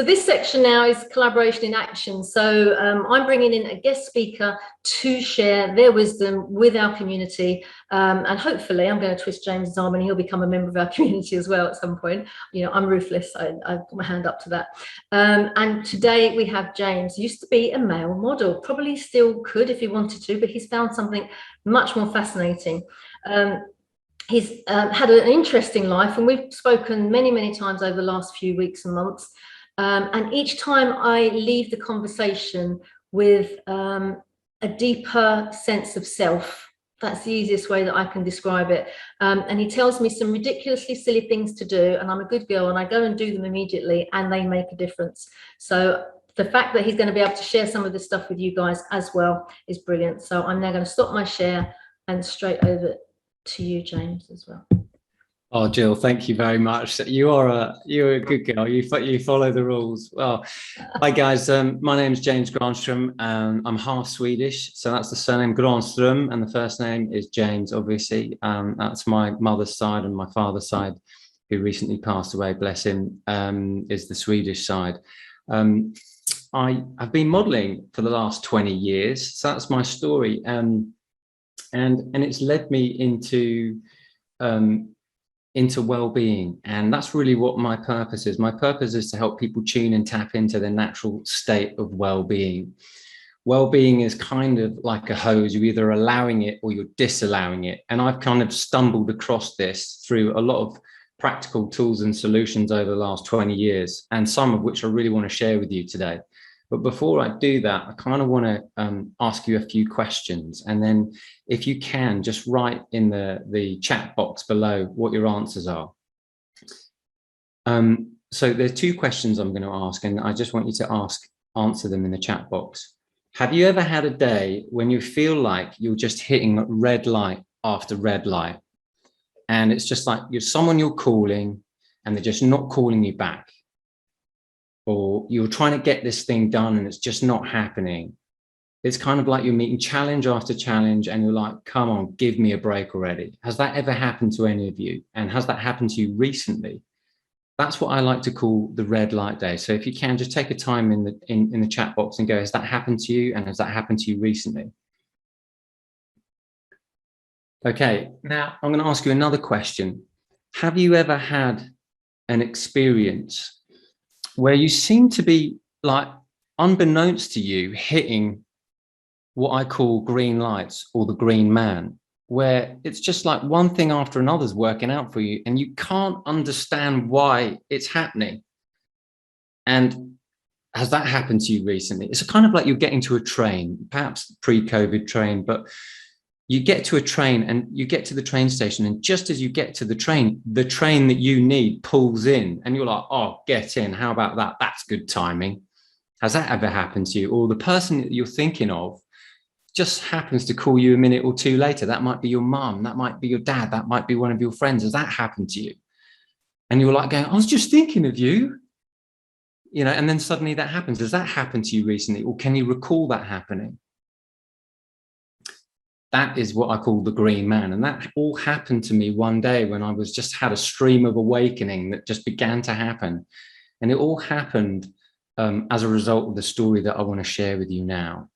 So this section now is collaboration in action. So I'm bringing in a guest speaker to share their wisdom with our community. And hopefully I'm going to twist James's arm and he'll become a member of our community as well at some point. You know, I'm ruthless. I put my hand up to that. And today we have James. Used to be a male model, probably still could if he wanted to, but he's found something much more fascinating. He's had an interesting life, and we've spoken many, many times over the last few weeks and months. And each time I leave the conversation with a deeper sense of self. That's the easiest way that I can describe it. And he tells me some ridiculously silly things to do, and I'm a good girl, and I go and do them immediately, and they make a difference. So the fact that he's going to be able to share some of this stuff with you guys as well is brilliant. So I'm now going to stop my share and straight over to you, James, as well. Oh, Jill, thank you very much. You're a good girl. You follow the rules. Well, hi guys. My name is James Granstrom. I'm half Swedish, so that's the surname Granstrom, and the first name is James. Obviously, that's my mother's side, and my father's side, who recently passed away, bless him, is the Swedish side. I've been modelling for the last 20 years, so that's my story, and it's led me into well-being, and that's really what my purpose is. My purpose is to help people tune and tap into their natural state of well-being. Well-being is kind of like a hose. You're either allowing it or you're disallowing it, and I've kind of stumbled across this through a lot of practical tools and solutions over the last 20 years, and some of which I really want to share with you today. But before I do that, I kind of want to ask you a few questions. And then if you can, just write in the chat box below what your answers are. So there's two questions I'm going to ask, and I just want you to answer them in the chat box. Have you ever had a day when you feel like you're just hitting red light after red light? And it's just like you're someone you're calling and they're just not calling you back. Or you're trying to get this thing done and it's just not happening. It's kind of like you're meeting challenge after challenge and you're like, come on, give me a break already. Has that ever happened to any of you? And has that happened to you recently? That's what I like to call the red light day. So if you can, just take a time in the chat box and go, has that happened to you? And has that happened to you recently? Okay, now I'm going to ask you another question. Have you ever had an experience where you seem to be, like, unbeknownst to you, hitting what I call green lights or the green man, where it's just like one thing after another is working out for you and you can't understand why it's happening? And has that happened to you recently? It's kind of like you're getting to a train, perhaps pre-COVID train, but you get to a train and you get to the train station, and just as you get to the train that you need pulls in and you're like, oh, get in. How about that? That's good timing. Has that ever happened to you? Or the person that you're thinking of just happens to call you a minute or two later. That might be your mum. That might be your dad. That might be one of your friends. Has that happened to you? And you're like going, I was just thinking of you, you know, and then suddenly that happens. Has that happened to you recently? Or can you recall that happening? That is what I call the green man. And that all happened to me one day when I was just had a stream of awakening that just began to happen. And it all happened as a result of the story that I want to share with you now.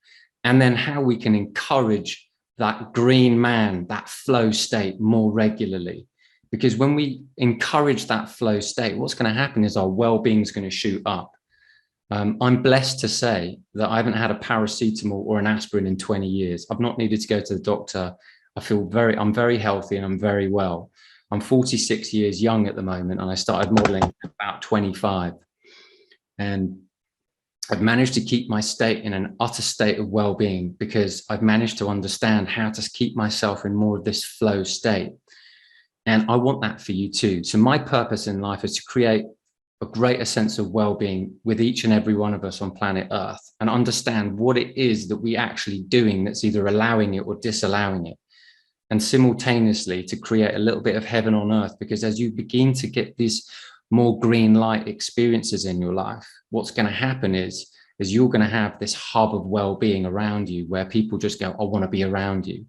And then how we can encourage that green man, that flow state more regularly. Because when we encourage that flow state, what's going to happen is our well-being is going to shoot up. I'm blessed to say that I haven't had a paracetamol or an aspirin in 20 years. I've not needed to go to the doctor. I'm very healthy and I'm very well. I'm 46 years young at the moment, and I started modeling at about 25. And I've managed to keep my state in an utter state of well-being because I've managed to understand how to keep myself in more of this flow state. And I want that for you too. So my purpose in life is to create a greater sense of well-being with each and every one of us on planet Earth, and understand what it is that we're actually doing that's either allowing it or disallowing it, and simultaneously to create a little bit of heaven on earth. Because as you begin to get these more green light experiences in your life, what's going to happen is you're going to have this hub of well-being around you where people just go, I want to be around you.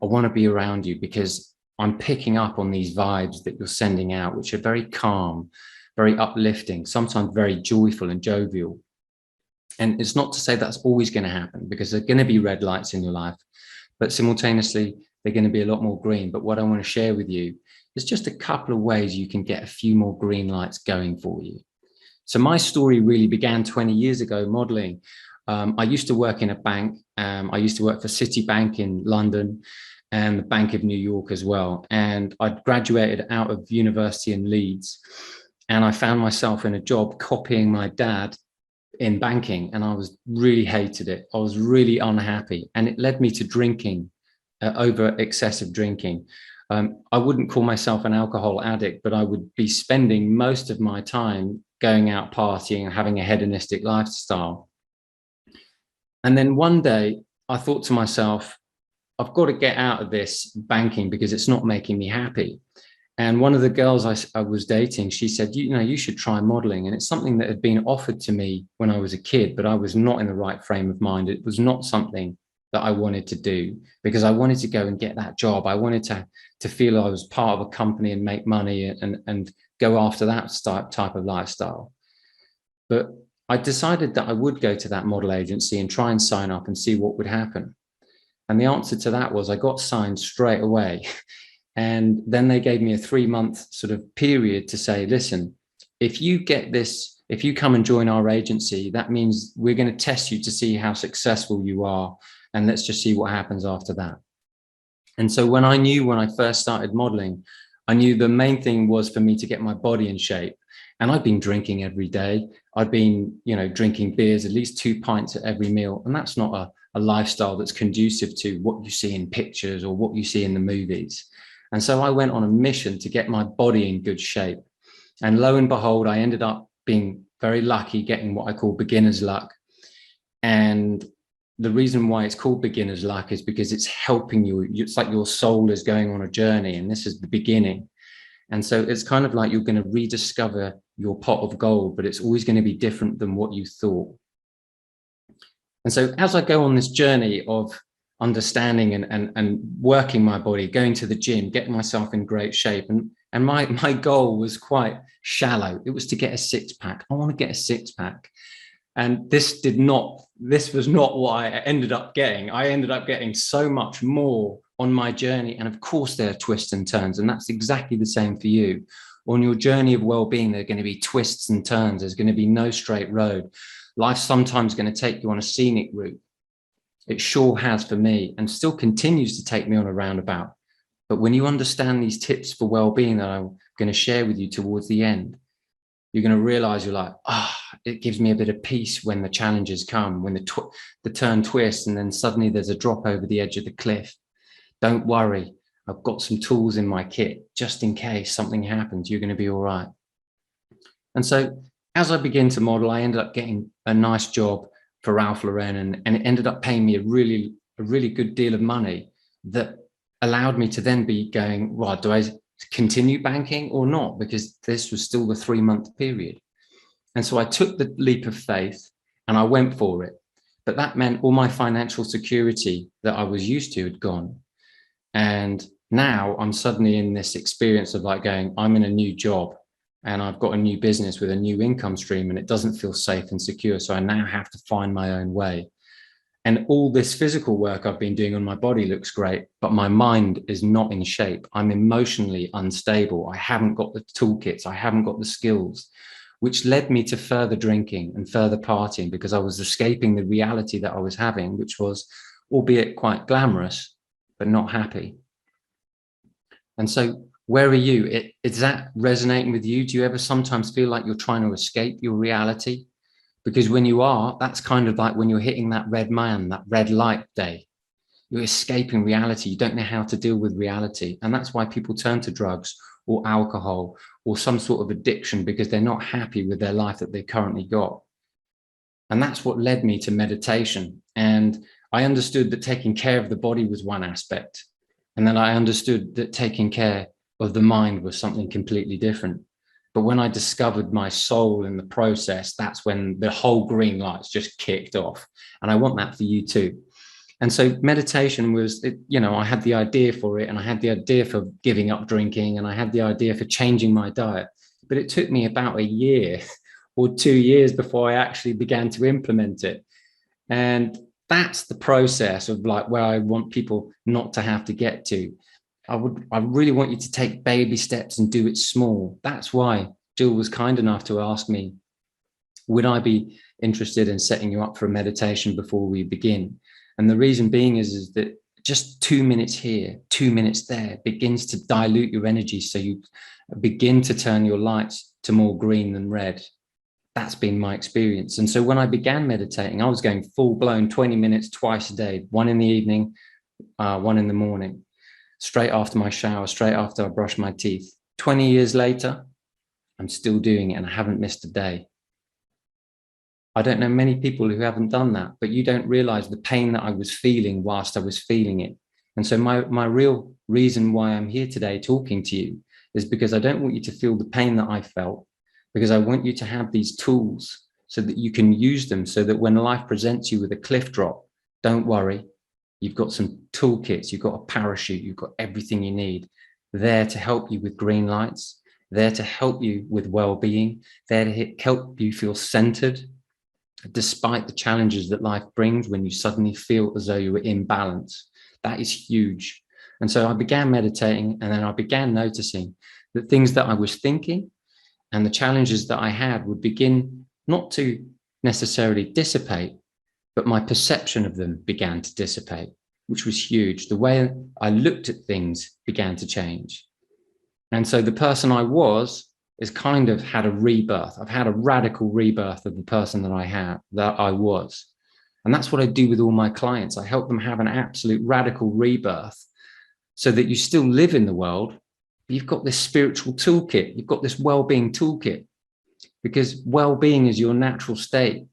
I want to be around you because I'm picking up on these vibes that you're sending out, which are very calm, very uplifting, sometimes very joyful and jovial. And it's not to say that's always going to happen, because there are going to be red lights in your life, but simultaneously, they're going to be a lot more green. But what I want to share with you is just a couple of ways you can get a few more green lights going for you. So my story really began 20 years ago modeling. I used to work in a bank. I used to work for Citibank in London and the Bank of New York as well. And I'd graduated out of university in Leeds, and I found myself in a job copying my dad in banking, and I was really hated it. I was really unhappy, and it led me to drinking, over excessive drinking. I wouldn't call myself an alcohol addict, but I would be spending most of my time going out partying and having a hedonistic lifestyle. And then one day I thought to myself, I've got to get out of this banking because it's not making me happy. And one of the girls I was dating, she said, you should try modeling. And it's something that had been offered to me when I was a kid, but I was not in the right frame of mind. It was not something that I wanted to do, because I wanted to go and get that job. I wanted to feel I was part of a company and make money and go after that type of lifestyle. But I decided that I would go to that model agency and try and sign up and see what would happen. And the answer to that was I got signed straight away. And then they gave me a 3-month sort of period to say, listen, if you get this, if you come and join our agency, that means we're going to test you to see how successful you are. And let's just see what happens after that. And so when I first started modeling, I knew the main thing was for me to get my body in shape. And I'd been drinking every day. I'd been, drinking beers, at least 2 pints at every meal. And that's not a lifestyle that's conducive to what you see in pictures or what you see in the movies. And so I went on a mission to get my body in good shape. And lo and behold, I ended up being very lucky, getting what I call beginner's luck. And the reason why it's called beginner's luck is because it's helping you. It's like your soul is going on a journey, and this is the beginning. And so it's kind of like you're going to rediscover your pot of gold, but it's always going to be different than what you thought. And so as I go on this journey of understanding and working my body, going to the gym, getting myself in great shape, and my goal was quite shallow. It was to get a 6-pack. I want to get a 6-pack. And this was not what I ended up getting. I ended up getting so much more on my journey. And of course, there are twists and turns. And that's exactly the same for you. On your journey of well-being, there are going to be twists and turns. There's going to be no straight road. Life's sometimes going to take you on a scenic route. It sure has for me, and still continues to take me on a roundabout. But when you understand these tips for well-being that I'm going to share with you towards the end, you're going to realize you're like, it gives me a bit of peace when the challenges come, when the turn twists, and then suddenly there's a drop over the edge of the cliff. Don't worry. I've got some tools in my kit just in case something happens. You're going to be all right. And so as I begin to model, I ended up getting a nice job for Ralph Lauren, and it ended up paying me a really good deal of money that allowed me to then be going, well, do I continue banking or not? Because this was still the 3-month period. And so I took the leap of faith and I went for it. But that meant all my financial security that I was used to had gone. And now I'm suddenly in this experience of like going, I'm in a new job and I've got a new business with a new income stream, and it doesn't feel safe and secure. So I now have to find my own way. And all this physical work I've been doing on my body looks great, but my mind is not in shape. I'm emotionally unstable. I haven't got the toolkits. I haven't got the skills, which led me to further drinking and further partying, because I was escaping the reality that I was having, which was, albeit quite glamorous, but not happy. And so where are you? Is that resonating with you? Do you ever sometimes feel like you're trying to escape your reality? Because when you are, that's kind of like when you're hitting that red light day. You're escaping reality. You don't know how to deal with reality. And that's why people turn to drugs or alcohol or some sort of addiction, because they're not happy with their life that they've currently got. And that's what led me to meditation. And I understood that taking care of the body was one aspect. And then I understood that taking care of the mind was something completely different. But when I discovered my soul in the process, that's when the whole green lights just kicked off. And I want that for you too. And so meditation was, I had the idea for it, and I had the idea for giving up drinking, and I had the idea for changing my diet. but it took me about a year or 2 years before I actually began to implement it. And that's the process of like where I want people not to have to get to. I really want you to take baby steps and do it small. That's why Jill was kind enough to ask me, would I be interested in setting you up for a meditation before we begin? And the reason being is that just 2 minutes here, 2 minutes there begins to dilute your energy. So you begin to turn your lights to more green than red. That's been my experience. And so when I began meditating, I was going full blown 20 minutes twice a day, one in the evening, one in the morning, straight after my shower, straight after I brush my teeth. 20 years later, I'm still doing it and I haven't missed a day. I don't know many people who haven't done that, but you don't realize the pain that I was feeling whilst I was feeling it. And so my real reason why I'm here today talking to you is because I don't want you to feel the pain that I felt, because I want you to have these tools so that you can use them, so that when life presents you with a cliff drop, don't worry. You've got some toolkits, you've got a parachute, you've got everything you need there to help you with green lights, there to help you with well-being, there to help you feel centered, despite the challenges that life brings when you suddenly feel as though you were in balance. That is huge. And so I began meditating, and then I began noticing that things that I was thinking and the challenges that I had would begin not to necessarily dissipate, but my perception of them began to dissipate, which was huge. The way I looked at things began to change. And so the person I was is kind of had a rebirth. I've had a radical rebirth of the person that I was. And that's what I do with all my clients. I help them have an absolute radical rebirth so that you still live in the world, but you've got this spiritual toolkit. You've got this well-being toolkit, because well-being is your natural state.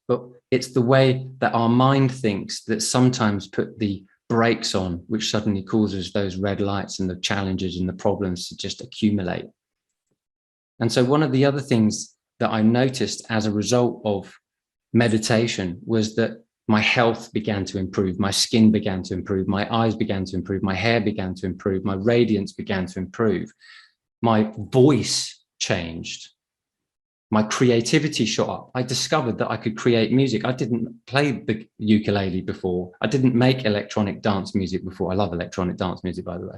But it's the way that our mind thinks that sometimes put the brakes on, which suddenly causes those red lights and the challenges and the problems to just accumulate. And so one of the other things that I noticed as a result of meditation was that my health began to improve, my skin began to improve, my eyes began to improve, my hair began to improve, my radiance began to improve, my voice changed. My creativity shot up. I discovered that I could create music. I didn't play the ukulele before. I didn't make electronic dance music before. I love electronic dance music, by the way.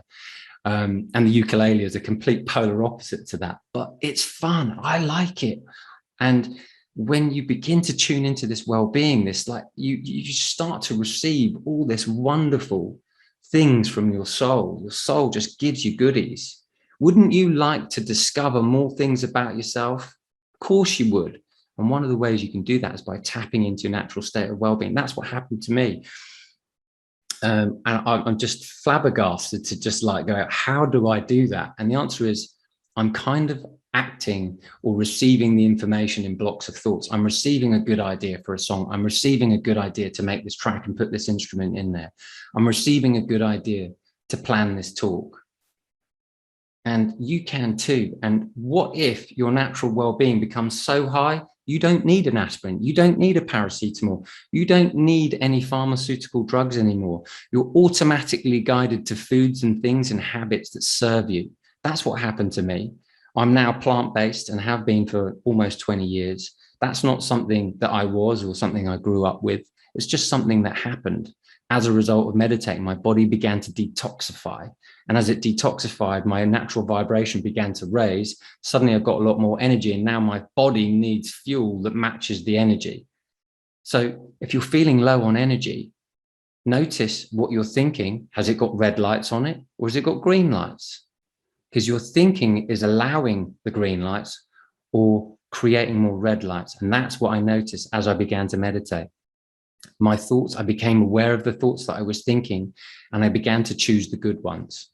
And the ukulele is a complete polar opposite to that, but it's fun. I like it. And when you begin to tune into this well-being, this like you start to receive all this wonderful things from your soul. Your soul just gives you goodies. Wouldn't you like to discover more things about yourself? Of course you would. And one of the ways you can do that is by tapping into your natural state of well-being. That's what happened to me. And I'm just flabbergasted to just like go, how do I do that? And the answer is, I'm kind of acting or receiving the information in blocks of thoughts. I'm receiving a good idea for a song. I'm receiving a good idea to make this track and put this instrument in there. I'm receiving a good idea to plan this talk. And you can too. And what if your natural well-being becomes so high, you don't need an aspirin, you don't need a paracetamol, you don't need any pharmaceutical drugs anymore. You're automatically guided to foods and things and habits that serve you. That's what happened to me. I'm now plant-based and have been for almost 20 years. That's not something that I was or something I grew up with. It's just something that happened. As a result of meditating, my body began to detoxify. And as it detoxified, my natural vibration began to raise. Suddenly I've got a lot more energy, and now my body needs fuel that matches the energy. So if you're feeling low on energy, notice what you're thinking. Has it got red lights on it, or has it got green lights? Because your thinking is allowing the green lights or creating more red lights. And that's what I noticed as I began to meditate. My thoughts, I became aware of the thoughts that I was thinking, and I began to choose the good ones.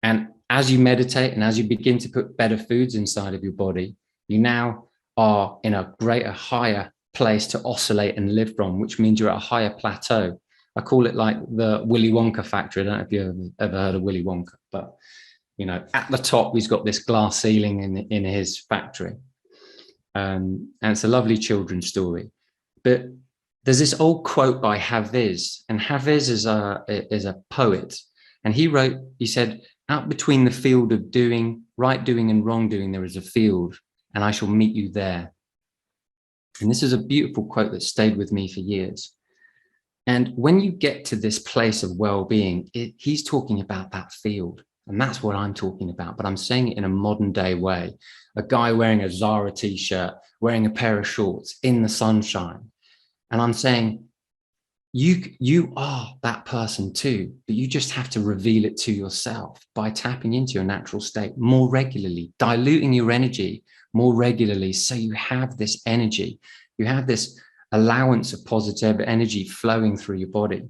And as you meditate and as you begin to put better foods inside of your body, you now are in a greater, higher place to oscillate and live from, which means you're at a higher plateau. I call it like the Willy Wonka factory. I don't know if you've ever heard of Willy Wonka, but you know, at the top, he's got this glass ceiling in his factory. And it's a lovely children's story. But there's this old quote by Hafiz, and Hafiz is a poet. And he said, Out between the field of doing, right doing and wrong doing, there is a field, and I shall meet you there. And this is a beautiful quote that stayed with me for years. And when you get to this place of well-being, he's talking about that field. And that's what I'm talking about, but I'm saying it in a modern day way. A guy wearing a Zara t-shirt, wearing a pair of shorts in the sunshine. And I'm saying, you are that person too, but you just have to reveal it to yourself by tapping into your natural state more regularly, diluting your energy more regularly. So you have this energy, you have this allowance of positive energy flowing through your body.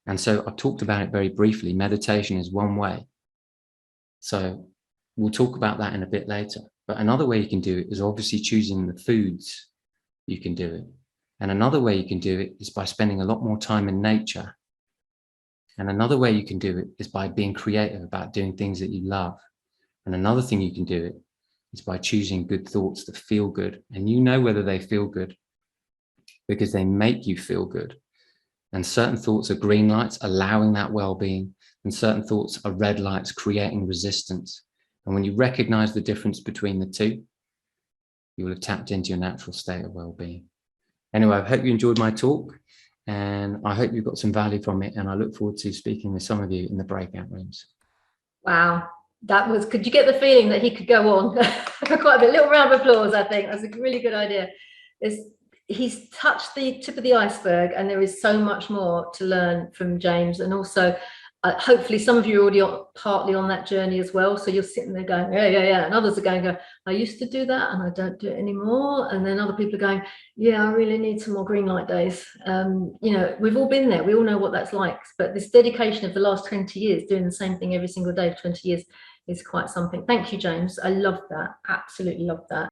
And so I've talked about it very briefly. Meditation is one way. So we'll talk about that in a bit later. But another way you can do it is obviously choosing the foods you can do it. And another way you can do it is by spending a lot more time in nature. And another way you can do it is by being creative about doing things that you love. And another thing you can do it is by choosing good thoughts that feel good. And you know whether they feel good because they make you feel good. And certain thoughts are green lights, allowing that well-being. And certain thoughts are red lights, creating resistance. And when you recognize the difference between the two, you will have tapped into your natural state of well-being. Anyway, I hope you enjoyed my talk, and I hope you got some value from it. And I look forward to speaking with some of you in the breakout rooms. Wow. That was, could you get the feeling that he could go on for quite a bit? A little round of applause, I think. That's a really good idea. He's touched the tip of the iceberg, and there is so much more to learn from James. And also, hopefully some of you are already partly on that journey as well. So you're sitting there going, yeah. And others are going, I used to do that and I don't do it anymore. And then other people are going, yeah, I really need some more green light days. You know, we've all been there. We all know what that's like. But this dedication of the last 20 years, doing the same thing every single day for 20 years, is quite something. Thank you, James. I love that. Absolutely love that.